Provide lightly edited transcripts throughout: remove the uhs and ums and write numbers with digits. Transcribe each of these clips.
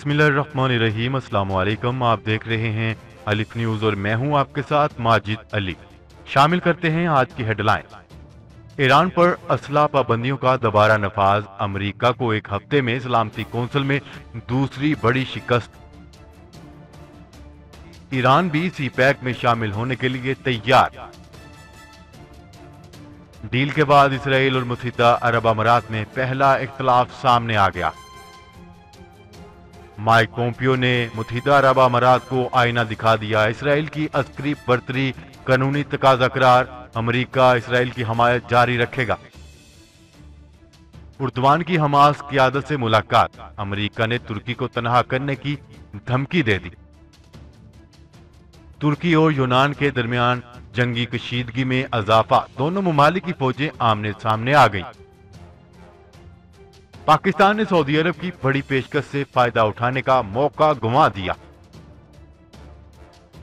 बिस्मिल्लाहिर्रहमानिर्रहीम। अस्सलाम वालेकुम। आप देख रहे हैं अलिफ न्यूज़ और मैं हूं आपके साथ माजिद अली। शामिल करते हैं आज की हेडलाइन। ईरान पर असला पाबंदियों का दोबारा नफाज, अमेरिका को एक हफ्ते में सलामती कौंसिल में दूसरी बड़ी शिकस्त। ईरान भी सीपैक में शामिल होने के लिए तैयार। डील के बाद इसराइल और मुत्तहिदा अरब अमारात में पहला इख्तलाफ सामने आ गया। माइक पोम्पियो ने मुत्तहिदा अरब अमारात को आईना दिखा दिया। इसराइल की अस्करी बर्तरी कानूनी तकाजा करार, अमेरिका इसराइल की हमायत जारी रखेगा। उर्दवान की हमास क़ियादत से मुलाकात, अमेरिका ने तुर्की को तनहा करने की धमकी दे दी। तुर्की और यूनान के दरमियान जंगी कशीदगी में इजाफा, दोनों ममालिक की फौजें आमने सामने आ गई। पाकिस्तान ने सऊदी अरब की बड़ी पेशकश से फायदा उठाने का मौका गंवा दिया।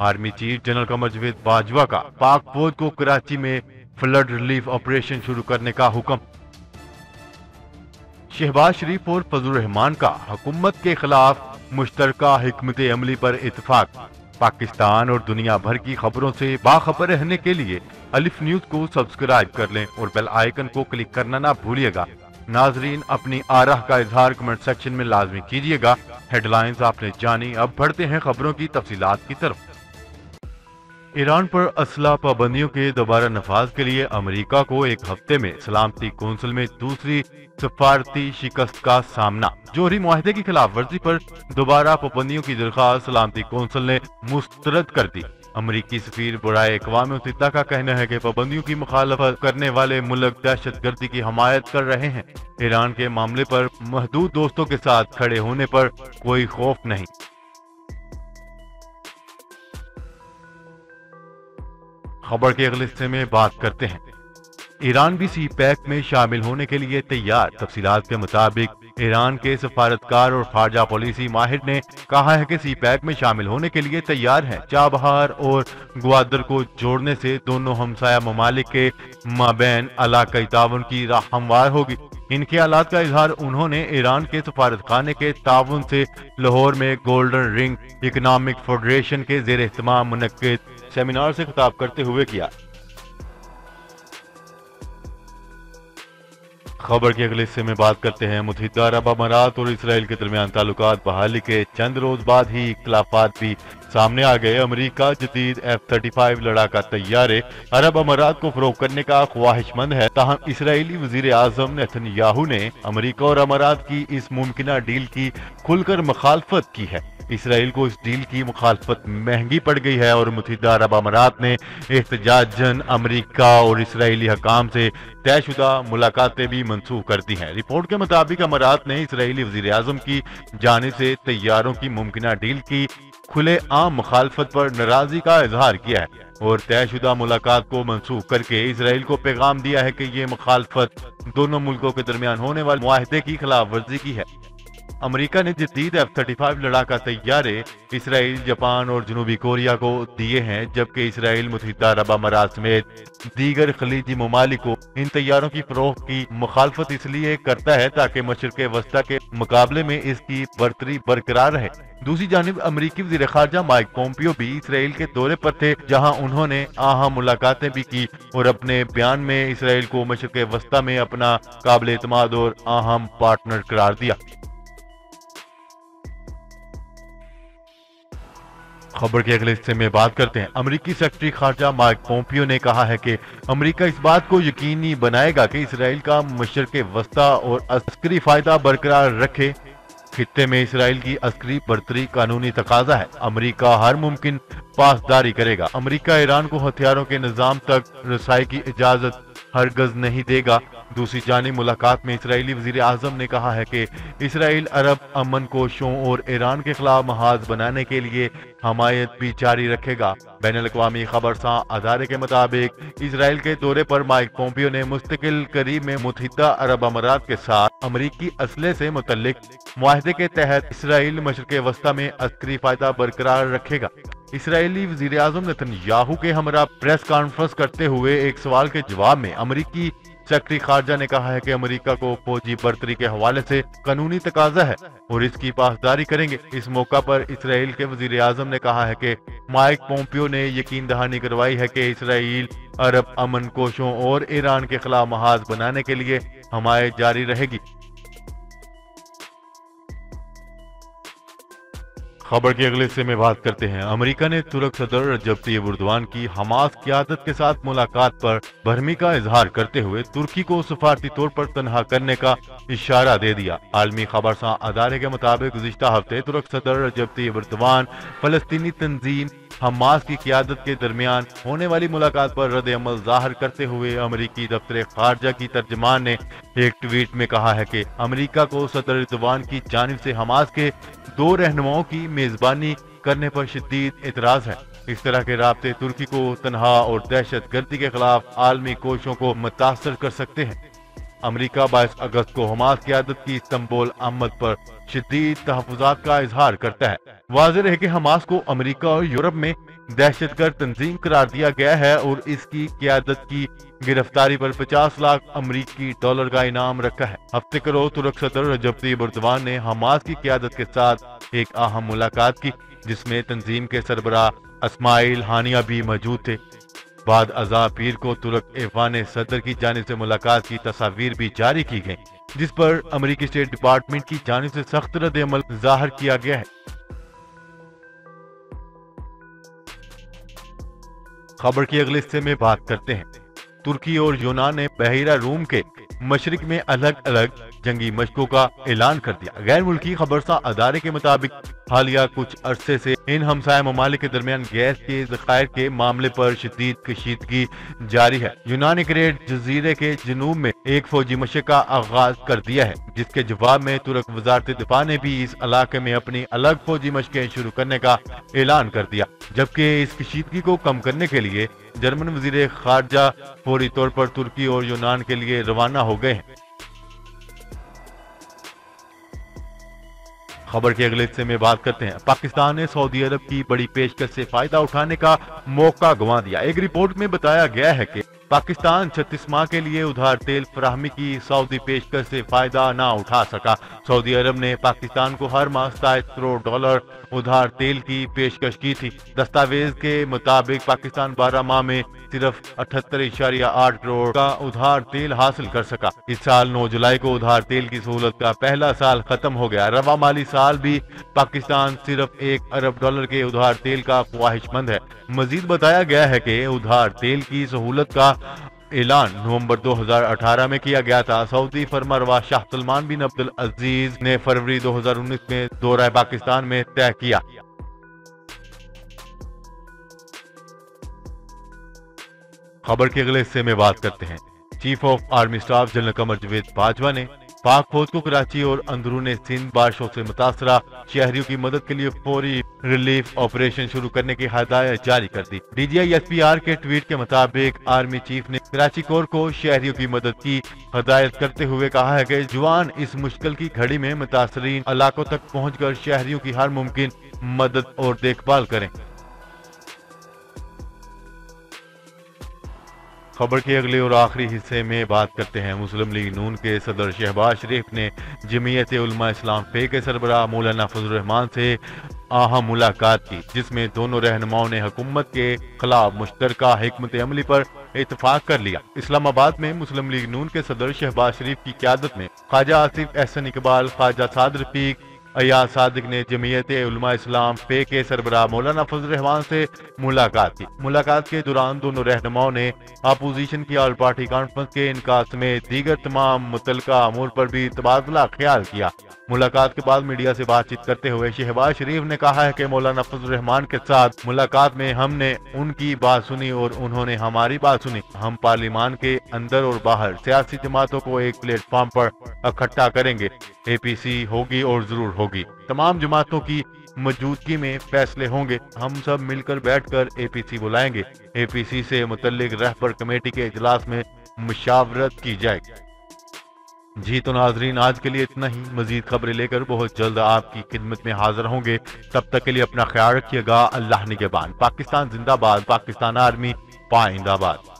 Army chief general Qamar Javed Bajwa का पाक फौज को कराची में फ्लड रिलीफ ऑपरेशन शुरू करने का हुक्म। शहबाज शरीफ और फजलुर रहमान का हुकूमत के खिलाफ मुश्तरका हिकमत अमली पर इत्तेफाक। पाकिस्तान और दुनिया भर की खबरों से बाखबर रहने के लिए अलिफ न्यूज को सब्सक्राइब कर लें और बेल आइकन को क्लिक करना ना भूलिएगा। नाजरीन, अपनी आराह का इजहार कमेंट सेक्शन में लाजमी कीजिएगा। हेडलाइंस आपने जानी, अब बढ़ते हैं खबरों की तफसीलात की तरफ। ईरान पर असला पाबंदियों के दोबारा नफाज के लिए अमेरिका को एक हफ्ते में सलामती कौंसिल में दूसरी सफारती शिकस्त का सामना। जोहरी मुआहदे की खिलाफ वर्जी पर दोबारा पाबंदियों की दरख्वास्त सलामती कौंसिल ने मुस्तरद कर दी। अमरीकी सफीर बराए अक़वाम मुत्तहिदा का कहना है कि पाबंदियों की मुखालफत करने वाले मुल्क दहशतगर्दी की हमायत कर रहे हैं। ईरान के मामले पर महदूद दोस्तों के साथ खड़े होने पर कोई खौफ नहीं। खबर के अगले हिस्से में बात करते हैं। ईरान भी सीपैक में शामिल होने के लिए तैयार। तफसीलात के मुताबिक ईरान के सफारतकार और खारजा पॉलिसी माहिर ने कहा है कि सीपैक में शामिल होने के लिए तैयार हैं। चाबहार और ग्वादर को जोड़ने से दोनों हमसाया ममालिक के माबैन इलाकाई ताउन की राह हमवार होगी। इन ख्यालात का इजहार उन्होंने ईरान के सफारतखाने के ताउन से लाहौर में गोल्डन रिंग इकनॉमिक फेडरेशन के जेर एहतमाम मुनक्किद सेमिनार से खिताब करते हुए किया। खबर के अगले हिस्से में बात करते हैं। मुत्तहिदा अरब अमारात और इसराइल के दरमियान ताल्लुकात बहाली के चंद रोज बाद ही इख्तलाफात भी सामने आ गए। अमेरिका जदीद F-35 लड़ाका तैयारे अरब अमारात को फरोख्त करने का ख्वाहिशमंद है। ताहम इसराइली वजीर आजम नेतन्याहू ने अमेरिका और अमारात की इस मुमकिना डील की खुलकर मुखालफत की है। इसराइल को इस डील की मुखालफत महंगी पड़ गई है और मुत्तहिदा अरब अमारात ने एहतजाजन अमेरिका और इसराइली हकाम से तयशुदा मुलाकातें भी मंसूख कर दी हैं। रिपोर्ट के मुताबिक अमारात ने इसराइली वजीर आजम की जानिब से तैयारों की मुमकिना डील की खुले आम मुखालफत पर नाराजगी का इजहार किया है और तयशुदा मुलाकात को मंसूख करके इसराइल को पैगाम दिया है कि ये मुखालफत दोनों मुल्कों के दरमियान होने वाले मुआहदे की खिलाफ वर्जी की है। अमेरिका ने जदीद F-35 लड़ाका तैयारे इसराइल, जापान और जनूबी कोरिया को दिए हैं, जबकि इसराइल मुत्तहिदा अरब अमारात समेत दीगर खलीजी ममालिक को इन तैयारों की फरोख्त की मुखालफत इसलिए करता है ताकि मशरिक़ वस्ता के मुकाबले में इसकी बर्तरी बरकरार रहे। दूसरी जानिब अमरीकी वज़ीर ख़ारजा माइक पोम्पियो भी इसराइल के दौरे पर थे, जहां उन्होंने अहम मुलाकातें भी की और अपने बयान में इसराइल को मशरिक़ वस्ता में अपना काबिल एतमाद और अहम पार्टनर करार दिया। खबर के अगले हिस्से में बात करते हैं। अमेरिकी सेक्रेटरी खारजा माइक पोम्पियो ने कहा है कि अमेरिका इस बात को यकीनी बनाएगा कि इसराइल का मशरिक़ वस्ता और अस्करी फायदा बरकरार रखे। खित्ते में इसराइल की अस्करी बर्तरी कानूनी तकाजा है। अमेरिका हर मुमकिन पासदारी करेगा। अमेरिका ईरान को हथियारों के निजाम तक रसाई की इजाजत हरगज नहीं देगा। दूसरी जानिब मुलाकात में इसराइली वजीर आजम ने कहा है कि इसराइल अरब अमन कोशों और ईरान के खिलाफ महाज बनाने के लिए हमायत भी जारी रखेगा। बैनुल-अक़वामी खबरसां अदारे के मुताबिक इसराइल के दौरे पर माइक पोम्पियो ने मुस्तकिल करीब में मुत्तहिदा अरब अमारात के साथ अमरीकी असले से मुतल्लिक मुआहदे के तहत इसराइल मशरिक़ वस्ता में अस्करी फायदा बरकरार रखेगा। इसराइली वज़ीर आज़म नेतन्याहू के हमरा प्रेस कॉन्फ्रेंस करते हुए एक सवाल के जवाब में अमरीकी सेक्रेटरी खारजा ने कहा है कि अमेरिका को फौजी बर्तरी के हवाले से कानूनी तकाजा है और इसकी पासदारी करेंगे। इस मौका पर इसराइल के वजीर आजम ने कहा है कि माइक पोम्पियो ने यकीन दहानी करवाई है कि इसराइल अरब अमन कोशों और ईरान के खिलाफ महाज बनाने के लिए हमायत जारी रहेगी। खबर के अगले हिस्से में बात करते हैं। अमेरिका ने तुर्क सदर रजब तैयब एर्दोगान की हमास क़यादत के साथ मुलाकात पर बरहमी का इजहार करते हुए तुर्की को सफारती तौर पर तनहा करने का इशारा दे दिया। आलमी खबरसां अदारे के मुताबिक गुज़िश्ता हफ्ते तुर्क सदर रजब तैयब एर्दोगान फलस्तीनी तंजीम हमास की क़यादत के दरमियान होने वाली मुलाकात पर रद्द अमल जाहिर करते हुए अमेरिकी दफ्तर खारजा की तर्जमान ने एक ट्वीट में कहा है कि अमेरिका को सदर एर्दोगान की जानिब से हमास के 2 रहनुमाओं की मेजबानी करने पर शदीद एतराज है। इस तरह के राब्ते तुर्की को तनहा और दहशत गर्दी के खिलाफ आलमी कोशिशों को मुतासर कर सकते हैं। अमेरिका 22 अगस्त को हमास क़यादत की इस्तांबुल आमद पर शदीद तहफ़्फ़ुज़ात का इजहार करता है। वाज़ेह है कि हमास को अमेरिका और यूरोप में दहशतगर्द तंजीम करार दिया गया है और इसकी क़यादत की गिरफ्तारी पर 50 लाख अमेरिकी डॉलर का इनाम रखा है। हफ्ते के रोज तुर्क सदर रजब तैयब एर्दोगान ने हमास की क़यादत के साथ एक अहम मुलाकात की, जिसमें तंजीम के सरबराह इस्माइल हानिया भी मौजूद थे। बाद अज़ा पीर को तुर्क ऐवान सदर की जानिब से मुलाकात की तस्वीर भी जारी की गई, जिस पर अमेरिकी स्टेट डिपार्टमेंट की जानिब से सख्त रद्द अमल जाहिर किया गया है। खबर के अगले हिस्से में बात करते हैं। तुर्की और यूनान ने बहरीन रूम के मशरिक में अलग अलग जंगी मशकों का ऐलान कर दिया। गैर मुल्की खबरसां अदारे के मुताबिक हालिया कुछ अरसे से इन हमसाय ममालिक के दरमियान गैस के ज़खायर के मामले पर शदीद कशीदगी जारी है। यूनान ने क्रेट जजीरे के जनूब में एक फौजी मशक का आगाज कर दिया है, जिसके जवाब में तुर्क वजारत दिफा ने भी इस इलाके में अपनी अलग फौजी मशकें शुरू करने का ऐलान कर दिया। जबकि इस कशीदगी को कम करने के लिए जर्मन वजीर खारजा फौरी तौर पर तुर्की और यूनान के लिए रवाना हो गए हैं। खबर के अगले हिस्से में बात करते हैं। पाकिस्तान ने सऊदी अरब की बड़ी पेशकश से फायदा उठाने का मौका गंवा दिया। एक रिपोर्ट में बताया गया है कि पाकिस्तान 36 माह के लिए उधार तेल फराहमी की सऊदी पेशकश से फायदा ना उठा सका। सऊदी अरब ने पाकिस्तान को हर माह 27 करोड़ डॉलर उधार तेल की पेशकश की थी। दस्तावेज के मुताबिक पाकिस्तान 12 माह में सिर्फ 78.8 करोड़ का उधार तेल हासिल कर सका। इस साल 9 जुलाई को उधार तेल की सहूलत का पहला साल खत्म हो गया। रवा माली साल भी पाकिस्तान सिर्फ 1 अरब डॉलर के उधार तेल का ख्वाहिशमंद है। मजीद बताया गया है कि उधार तेल की सहूलत का ऐलान नवंबर 2018 में किया गया था। सऊदी फरमारवा शाह सलमान बिन अब्दुल अजीज ने फरवरी 2019 में दौरा पाकिस्तान में तय किया। खबर के अगले हिस्से में बात करते हैं। Chief of army staff general Qamar Javed Bajwa ने पाक फौज को कराची और अंदरूनी सिंध बारिशों से मुतासरा शहरियों की मदद के लिए फौरी रिलीफ ऑपरेशन शुरू करने की हदायत जारी कर दी। DGI-SPR के ट्वीट के मुताबिक आर्मी चीफ ने कराची कोर को शहरियों की मदद की हदायत करते हुए कहा है कि जवान इस मुश्किल की घड़ी में मुतासरीन इलाकों तक पहुंचकर शहरियों की हर मुमकिन मदद और देखभाल करें। खबर के अगले और आखिरी हिस्से में बात करते हैं। मुस्लिम लीग नून के सदर शहबाज शरीफ ने जमीयत उलमा इस्लाम पे के सरबराह मौलाना फजल रहमान से अहम मुलाकात की, जिसमें दोनों रहनुमाओं ने हुकूमत के खिलाफ मुश्तरका हिकमत अमली पर इत्तफाक कर लिया। इस्लामाबाद में मुस्लिम लीग नून के सदर शहबाज शरीफ की क़यादत में ख्वाजा आसिफ एहसन इकबाल, ख्वाजा साद रफीक, अयाज सादिक ने जमीयत उलमा इस्लाम पे के सरबराह मौलाना फजल रहमान से मुलाकात की। मुलाकात के दौरान दोनों रहनुमाओं ने अपोजिशन की ऑल पार्टी कॉन्फ्रेंस के इनका समेत दीगर तमाम मुतल्लिका अमूर पर भी तबादला ख्याल किया। मुलाकात के बाद मीडिया से बातचीत करते हुए शहबाज शरीफ ने कहा है कि मौलाना फजल रहमान के साथ मुलाकात में हमने उनकी बात सुनी और उन्होंने हमारी बात सुनी। हम पार्लियामान के अंदर और बाहर सियासी जमातों को एक प्लेटफॉर्म पर इकट्ठा करेंगे। APC होगी और जरूर होगी। तमाम जमातों की मौजूदगी में फैसले होंगे। हम सब मिलकर बैठकर APC बुलाएंगे। APC से मुतल्लिक रहबर कमेटी के इजलास में मुशावरत की जाएगी। जी तो नाजरीन, आज के लिए इतना ही। मजीद खबरें लेकर बहुत जल्द आपकी खिदमत में हाजिर होंगे। तब तक के लिए अपना ख्याल रखिएगा। अल्लाह निगहबान। पाकिस्तान जिंदाबाद। पाकिस्तान आर्मी पाइंदाबाद।